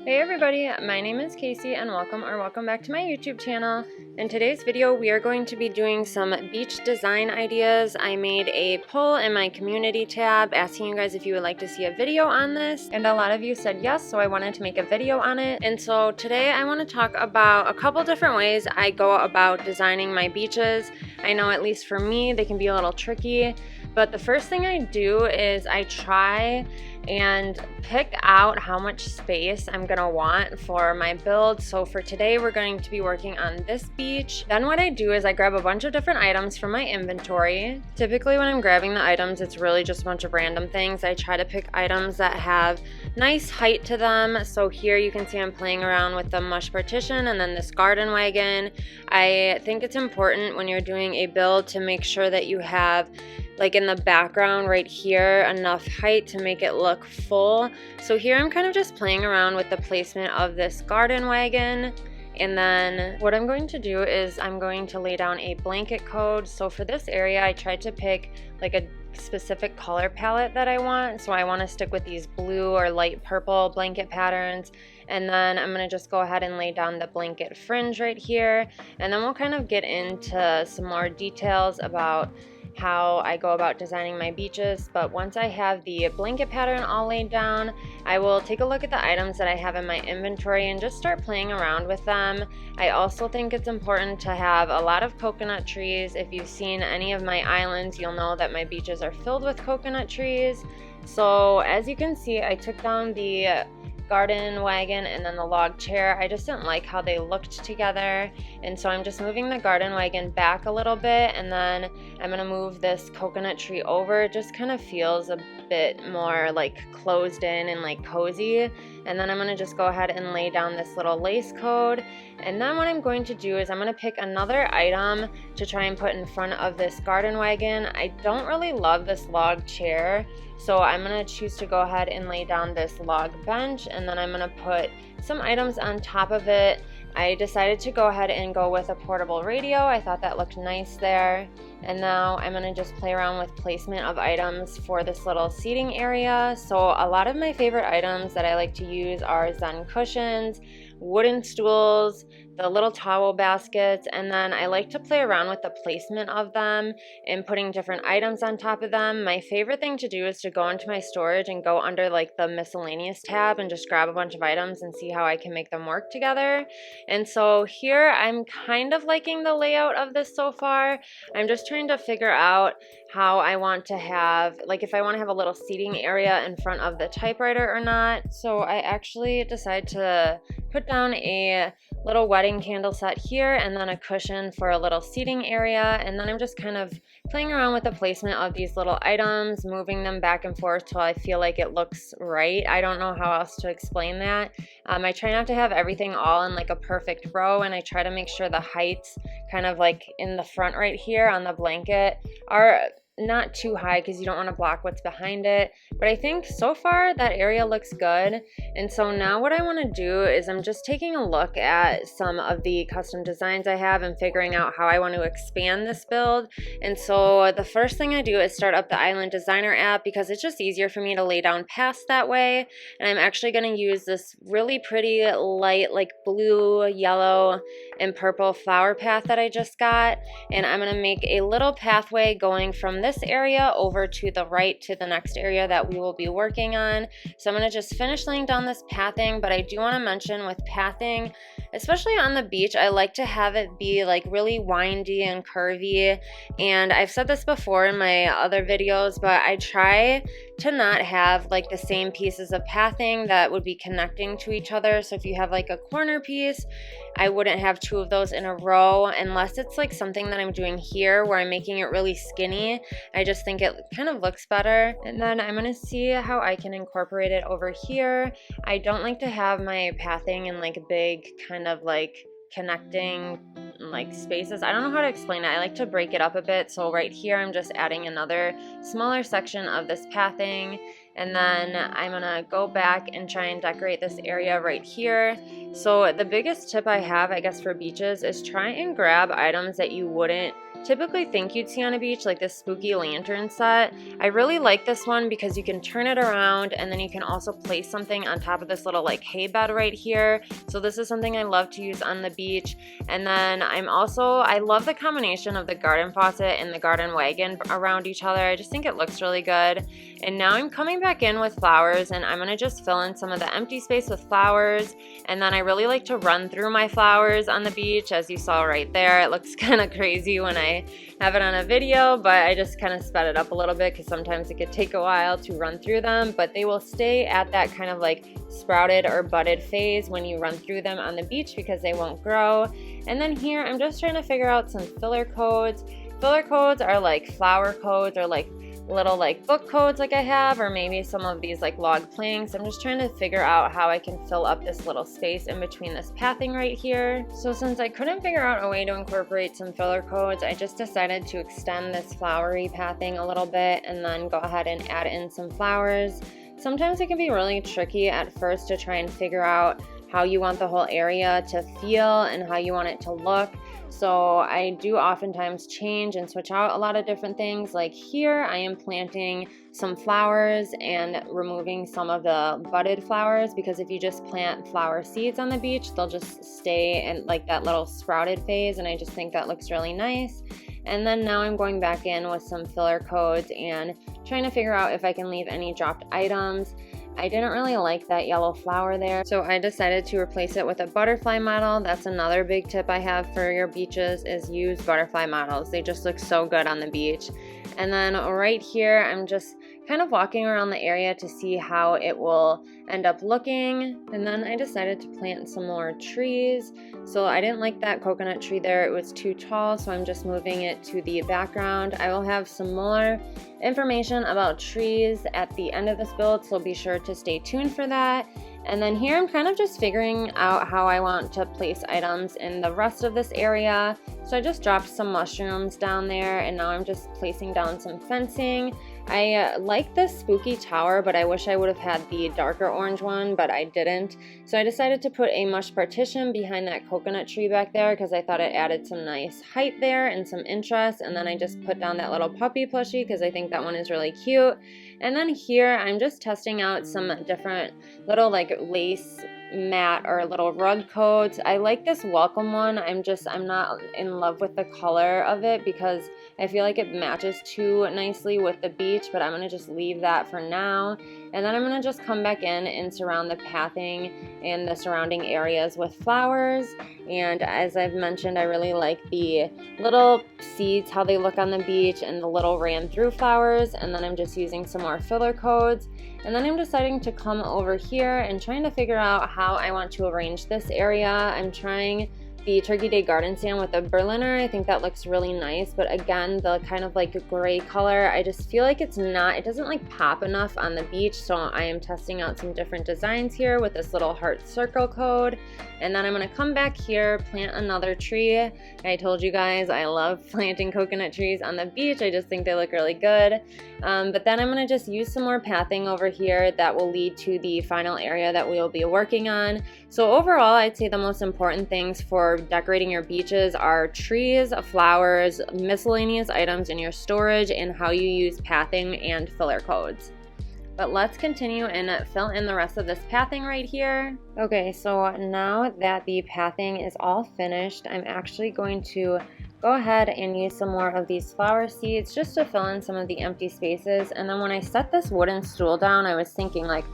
Hey everybody, my name is Casey and welcome back to my YouTube channel. In today's video we are going to be doing some beach design ideas. I made a poll in my community tab asking you guys if you would like to see a video on this, and a lot of you said yes, so I wanted to make a video on it. And so today I want to talk about a couple different ways I go about designing my beaches. I know at least for me they can be a little tricky, but the first thing I do is I try and pick out how much space I'm gonna want for my build. So for today we're going to be working on this beach. Then what I do is I grab a bunch of different items from my inventory. Typically when I'm grabbing the items, it's really just a bunch of random things. I try to pick items that have nice height to them. So here you can see I'm playing around with the mush partition and then this garden wagon. I think it's important when you're doing a build to make sure that you have, like in the background right here, enough height to make it look full. So here I'm kind of just playing around with the placement of this garden wagon. And then what I'm going to do is I'm going to lay down a blanket code. So for this area I tried to pick like a specific color palette that I want. So I want to stick with these blue or light purple blanket patterns. And then I'm going to just go ahead and lay down the blanket fringe right here. And then we'll kind of get into some more details about how I go about designing my beaches. But once I have the blanket pattern all laid down, I will take a look at the items that I have in my inventory and just start playing around with them. I also think it's important to have a lot of coconut trees. If you've seen any of my islands, you'll know that my beaches are filled with coconut trees. So as you can see, I took down the garden wagon and then the log chair. I just didn't like how they looked together, and so I'm just moving the garden wagon back a little bit, and then I'm gonna move this coconut tree over. It just kind of feels a bit more like closed in and like cozy. And then I'm gonna just go ahead and lay down this little lace code. And then what I'm going to do is I'm gonna pick another item to try and put in front of this garden wagon. I don't really love this log chair, so I'm gonna choose to go ahead and lay down this log bench, and then I'm gonna put some items on top of it. I decided to go ahead and go with a portable radio. I thought that looked nice there. And now I'm gonna just play around with placement of items for this little seating area. So a lot of my favorite items that I like to use are Zen cushions, wooden stools, the little towel baskets, and then I like to play around with the placement of them and putting different items on top of them. My favorite thing to do is to go into my storage and go under like the miscellaneous tab and just grab a bunch of items and see how I can make them work together. And so here I'm kind of liking the layout of this so far. I'm just trying to figure out how I want to have, like if I want to have a little seating area in front of the typewriter or not. So I actually decided to put down a little wedding candle set here and then a cushion for a little seating area. And then I'm just kind of playing around with the placement of these little items, moving them back and forth till I feel like it looks right. I don't know how else to explain that. I try not to have everything all in like a perfect row, and I try to make sure the heights kind of like in the front right here on the blanket are not too high because you don't want to block what's behind it. But I think so far that area looks good. And so now what I want to do is I'm just taking a look at some of the custom designs I have and figuring out how I want to expand this build. And so the first thing I do is start up the Island Designer app because it's just easier for me to lay down paths that way. And I'm actually going to use this really pretty light like blue, yellow, and purple flower path that I just got. And I'm going to make a little pathway going from this area over to the right to the next area that we will be working on. So I'm going to just finish laying down this pathing, but I do want to mention with pathing, especially on the beach, I like to have it be like really windy and curvy. And I've said this before in my other videos, but I try to not have like the same pieces of pathing that would be connecting to each other. So if you have like a corner piece, I wouldn't have two of those in a row unless it's like something that I'm doing here where I'm making it really skinny. I just think it kind of looks better. And then I'm gonna see how I can incorporate it over here. I don't like to have my pathing in like big kind of like connecting like spaces. I don't know how to explain it. I like to break it up a bit. So right here I'm just adding another smaller section of this pathing, and then I'm gonna go back and try and decorate this area right here. So the biggest tip I have, I guess, for beaches is try and grab items that you wouldn't typically think you'd see on a beach, like this spooky lantern set. I really like this one because you can turn it around and then you can also place something on top of this little like hay bed right here. So this is something I love to use on the beach. And then I love the combination of the garden faucet and the garden wagon around each other. I just think it looks really good. And now I'm coming back in with flowers, and I'm gonna just fill in some of the empty space with flowers. And then I really like to run through my flowers on the beach, as you saw right there. It looks kind of crazy when I have it on a video, but I just kind of sped it up a little bit because sometimes it could take a while to run through them, but they will stay at that kind of like sprouted or budded phase when you run through them on the beach because they won't grow. And then here I'm just trying to figure out some filler codes. Filler codes are like flower codes or like little like book codes like I have, or maybe some of these like log planks. I'm just trying to figure out how I can fill up this little space in between this pathing right here. So since I couldn't figure out a way to incorporate some filler codes, I just decided to extend this flowery pathing a little bit and then go ahead and add in some flowers. Sometimes it can be really tricky at first to try and figure out how you want the whole area to feel and how you want it to look. So I do oftentimes change and switch out a lot of different things. Like here I am planting some flowers and removing some of the budded flowers, because if you just plant flower seeds on the beach, they'll just stay in like that little sprouted phase, and I just think that looks really nice. And then now I'm going back in with some filler codes and trying to figure out if I can leave any dropped items. I didn't really like that yellow flower there, so I decided to replace it with a butterfly model. That's another big tip I have for your beaches, is use butterfly models. They just look so good on the beach. And then right here, I'm just kind of walking around the area to see how it will end up looking. And then I decided to plant some more trees. So I didn't like that coconut tree there. It was too tall, so I'm just moving it to the background. I will have some more information about trees at the end of this build, so be sure to stay tuned for that. And then here I'm kind of just figuring out how I want to place items in the rest of this area. So I just dropped some mushrooms down there, and now I'm just placing down some fencing. I like this spooky tower, but I wish I would have had the darker orange one, but I didn't. So I decided to put a mush partition behind that coconut tree back there because I thought it added some nice height there and some interest. And then I just put down that little puppy plushie because I think that one is really cute. And then here I'm just testing out some different little like lace mat or little rug codes. I like this welcome one. I'm not in love with the color of it because I feel like it matches too nicely with the beach, but I'm gonna just leave that for now. And then I'm gonna just come back in and surround the pathing and the surrounding areas with flowers. And as I've mentioned, I really like the little seeds, how they look on the beach, and the little ran through flowers. And then I'm just using some more filler codes. And then I'm deciding to come over here and trying to figure out how I want to arrange this area. I'm trying the Turkey Day garden stand with the Berliner. I think that looks really nice, but again, the kind of like gray color, I just feel like it doesn't like pop enough on the beach. So I am testing out some different designs here with this little heart circle code. And then I'm gonna come back here, plant another tree. I told you guys I love planting coconut trees on the beach. I just think they look really good. But then I'm gonna just use some more pathing over here that will lead to the final area that we will be working on. So overall, I'd say the most important things for decorating your beaches are trees, flowers, miscellaneous items in your storage, and how you use pathing and filler codes. But let's continue and fill in the rest of this pathing right here. Okay, so now that the pathing is all finished, I'm actually going to go ahead and use some more of these flower seeds just to fill in some of the empty spaces. And then when I set this wooden stool down, I was thinking like,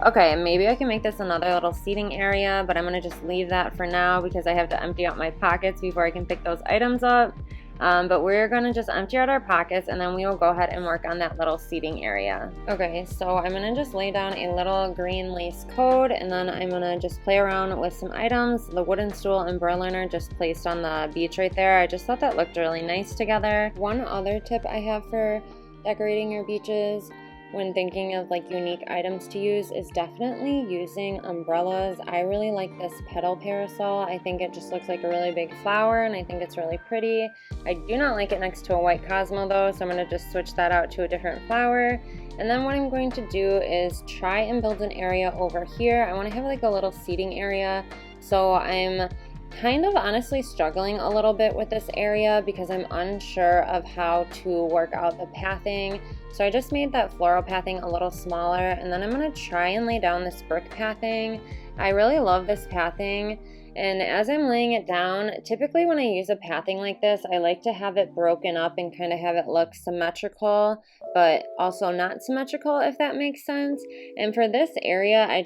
okay, maybe I can make this another little seating area, but I'm gonna just leave that for now because I have to empty out my pockets before I can pick those items up. But we're gonna just empty out our pockets, and then we will go ahead and work on that little seating area. Okay, so I'm gonna just lay down a little green lace code, and then I'm gonna just play around with some items. The wooden stool and Berliner just placed on the beach right there. I just thought that looked really nice together. One other tip I have for decorating your beaches when thinking of like unique items to use is definitely using umbrellas. I really like this petal parasol. I think it just looks like a really big flower, and I think it's really pretty. I do not like it next to a white Cosmo though, so I'm going to just switch that out to a different flower. And then what I'm going to do is try and build an area over here. I want to have like a little seating area, so I'm kind of honestly struggling a little bit with this area because I'm unsure of how to work out the pathing. So I just made that floral pathing a little smaller, and then I'm going to try and lay down this brick pathing. I really love this pathing, and as I'm laying it down, typically when I use a pathing like this, I like to have it broken up and kind of have it look symmetrical, but also not symmetrical, if that makes sense. And for this area, I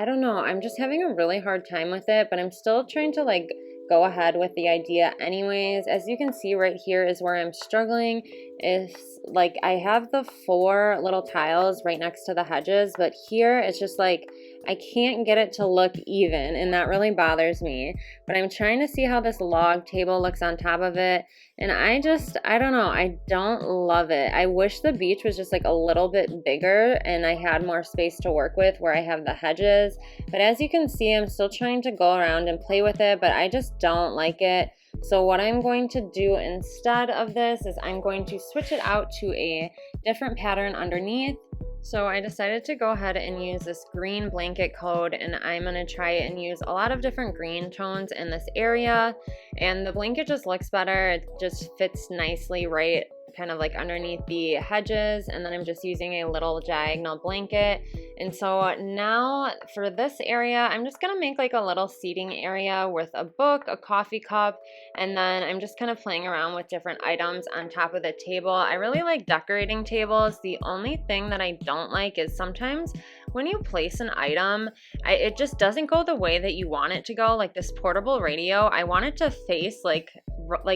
don't know, I'm just having a really hard time with it, but I'm still trying to like go ahead with the idea anyways. As you can see right here is where I'm struggling. Is like I have the 4 little tiles right next to the hedges, but here it's just like I can't get it to look even, and that really bothers me. But I'm trying to see how this log table looks on top of it, and I don't know, I don't love it. I wish the beach was just like a little bit bigger and I had more space to work with where I have the hedges. But as you can see, I'm still trying to go around and play with it, but I just don't like it. So what I'm going to do instead of this is I'm going to switch it out to a different pattern underneath. So I decided to go ahead and use this green blanket code, and I'm going to try and use a lot of different green tones in this area. And the blanket just looks better. It just fits nicely right kind of like underneath the hedges, and then I'm just using a little diagonal blanket. And so now for this area, I'm just gonna make like a little seating area with a book, a coffee cup, and then I'm just kind of playing around with different items on top of the table. I really like decorating tables. The only thing that I don't like is sometimes when you place an item, it just doesn't go the way that you want it to go. Like this portable radio, I want it to face like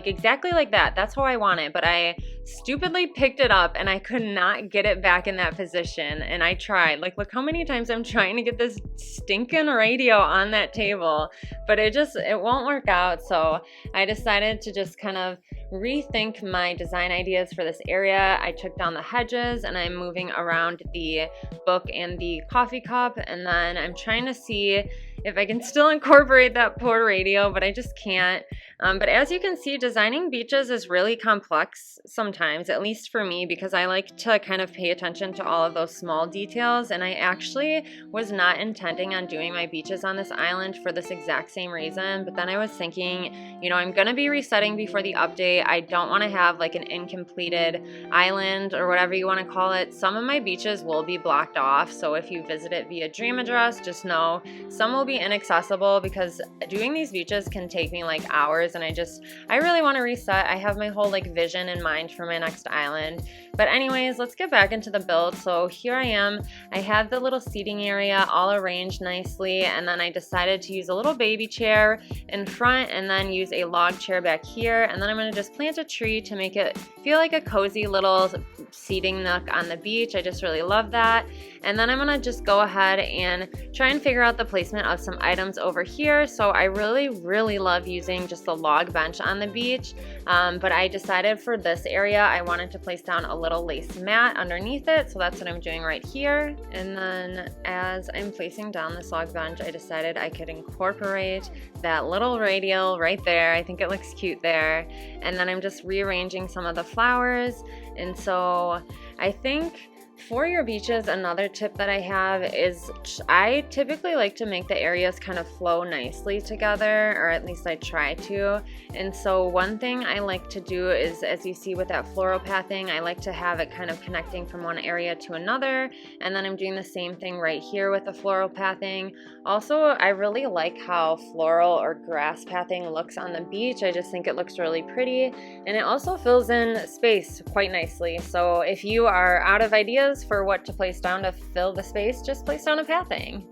exactly like that. That's how I want it, but I stupidly picked it up and I could not get it back in that position. And I tried, like, look how many times I'm trying to get this stinking radio on that table, but it won't work out. So I decided to just kind of rethink my design ideas for this area. I took down the hedges and I'm moving around the book and the coffee cup, and then I'm trying to see if I can still incorporate that poor radio, but I just can't. But as you can see, designing beaches is really complex sometimes, at least for me, because I like to kind of pay attention to all of those small details. And I actually was not intending on doing my beaches on this island for this exact same reason. But then I was thinking, you know, I'm going to be resetting before the update. I don't want to have like an incompleted island or whatever you want to call it. Some of my beaches will be blocked off. So if you visit it via Dream Address, just know some will be inaccessible, because doing these beaches can take me like hours, and I really want to reset. I have my whole like vision in mind for my next island. But anyways, let's get back into the build. So here I am. I have the little seating area all arranged nicely, and then I decided to use a little baby chair in front and then use a log chair back here, and then I'm going to just plant a tree to make it feel like a cozy little seating nook on the beach. I just really love that. And then I'm going to just go ahead and try and figure out the placement of some items over here. So I really love using just the log bench on the beach, but I decided for this area I wanted to place down a little lace mat underneath it, so that's what I'm doing right here. And then as I'm placing down this log bench, I decided I could incorporate that little radial right there. I think it looks cute there. And then I'm just rearranging some of the flowers. And so I think for your beaches, another tip that I have is I typically like to make the areas kind of flow nicely together, or at least I try to. And so one thing I like to do is, as you see with that floral pathing, I like to have it kind of connecting from one area to another. And then I'm doing the same thing right here with the floral pathing. Also, I really like how floral or grass pathing looks on the beach. I just think it looks really pretty, and it also fills in space quite nicely. So if you are out of ideas for what to place down to fill the space, just place down a pathing.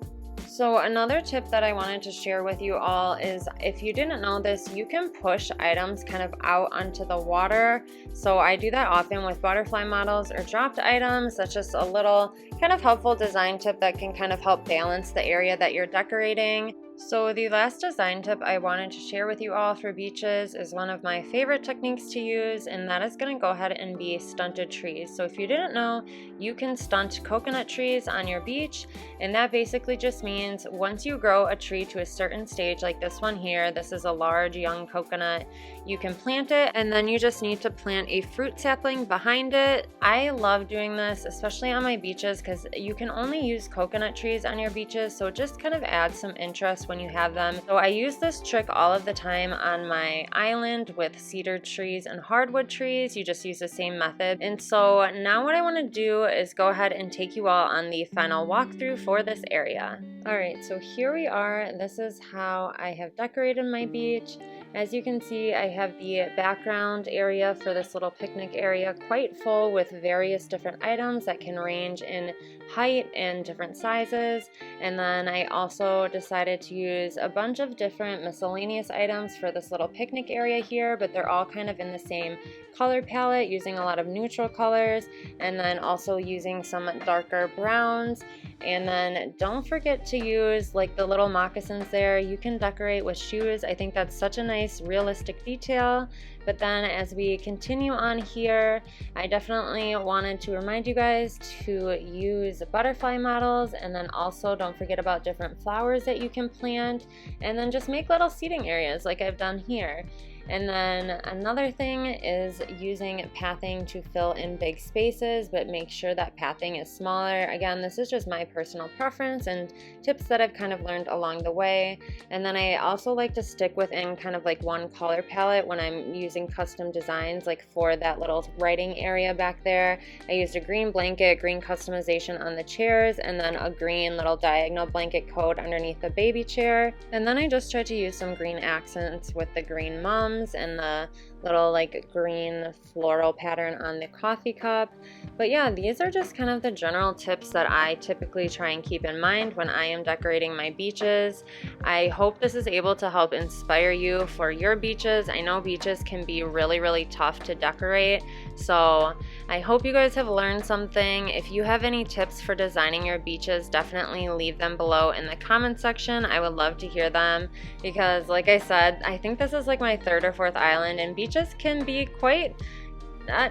So another tip that I wanted to share with you all is, if you didn't know this, you can push items kind of out onto the water. So I do that often with butterfly models or dropped items. That's just a little kind of helpful design tip that can kind of help balance the area that you're decorating. So the last design tip I wanted to share with you all for beaches is one of my favorite techniques to use, and that is going to go ahead and be stunted trees. So if you didn't know, you can stunt coconut trees on your beach, and that basically just means once you grow a tree to a certain stage, like this one here, this is a large young coconut, you can plant it, and then you just need to plant a fruit sapling behind it. I love doing this, especially on my beaches, because you can only use coconut trees on your beaches, so it just kind of adds some interest nice when you have them. So I use this trick all of the time on my island with cedar trees and hardwood trees. You just use the same method. And so now what I want to do is go ahead and take you all on the final walkthrough for this area. Alright, so here we are. This is how I have decorated my beach. As you can see, I have the background area for this little picnic area quite full with various different items that can range in height and different sizes. And then I also decided to use a bunch of different miscellaneous items for this little picnic area here, but they're all kind of in the same color palette, using a lot of neutral colors, and then also using some darker browns. And then don't forget to use like the little moccasins there. You can decorate with shoes. I think that's such a nice realistic detail. But then as we continue on here, I definitely wanted to remind you guys to use butterfly models, and then also don't forget about different flowers that you can plant, and then just make little seating areas like I've done here. And then another thing is using pathing to fill in big spaces, but make sure that pathing is smaller. Again, this is just my personal preference and tips that I've kind of learned along the way. And then I also like to stick within kind of like one color palette when I'm using custom designs, like for that little writing area back there. I used a green blanket, green customization on the chairs, and then a green little diagonal blanket coat underneath the baby chair. And then I just tried to use some green accents with the green mums and the little like green floral pattern on the coffee cup. But yeah, these are just kind of the general tips that I typically try and keep in mind when I am decorating my beaches. I hope this is able to help inspire you for your beaches. I know beaches can be really tough to decorate, so I hope you guys have learned something. If you have any tips for designing your beaches, definitely leave them below in the comment section. I would love to hear them, because like I said, I think this is like my third or fourth island, and beaches can be quite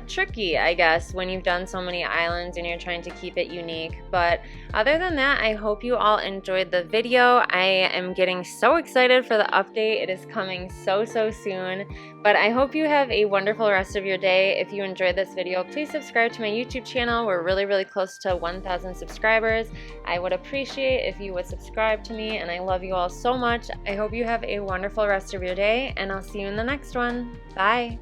tricky, I guess, when you've done so many islands and you're trying to keep it unique. But other than that, I hope you all enjoyed the video. I am getting so excited for the update. It is coming so soon. But I hope you have a wonderful rest of your day. If you enjoyed this video, please subscribe to my YouTube channel. We're really close to 1,000 subscribers. I would appreciate if you would subscribe to me, and I love you all so much. I hope you have a wonderful rest of your day, and I'll see you in the next one. Bye!